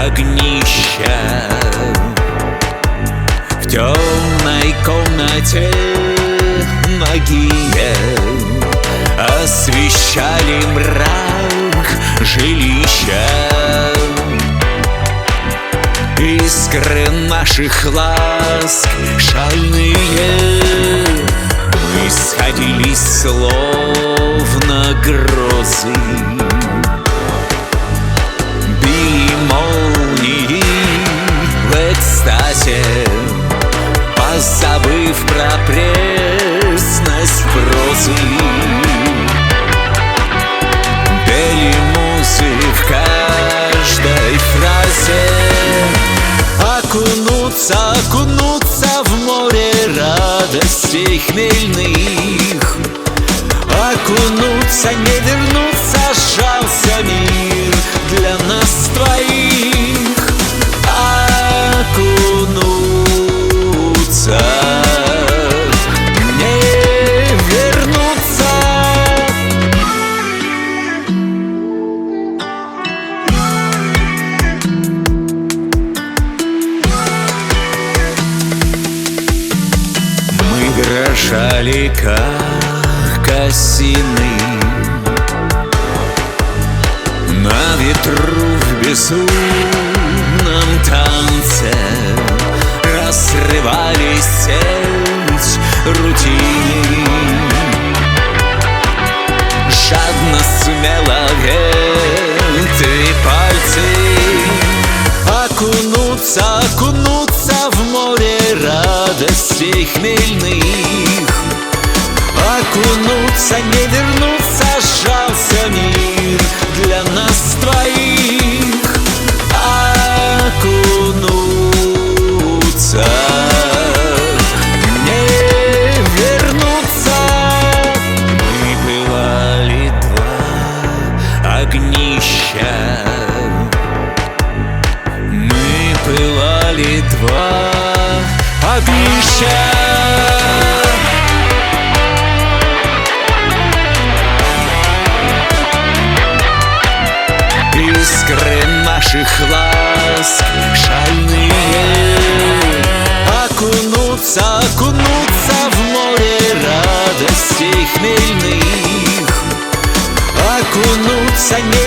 огнища. В темной комнате магия освещали мрак жилища. Искры наших ласк шальные, мы сходились словно грозы. Били молнии в экстазе, позабыв про пресность прозы. Пели музы в каждой фразе. Окунуться, окунуться в море радостей хмельных. Окунуться, не вернуться, сжался мир для нас двоих. Окунуться, не вернуться. Мы дрожали, как осины на ветру в безумном танце. Разрывали сеть рутины, жадно смело веты пальцы. Окунуться, окунуться в море радостей хмельных. Окунуться, не вернуться, сжался мир для нас двоих. Окунуться, не вернуться. Мы пылали два огнища. Мы пылали два огнища. Искры наших ласк шальные. Окунуться, окунуться в море радостей хмельных. Окунуться, не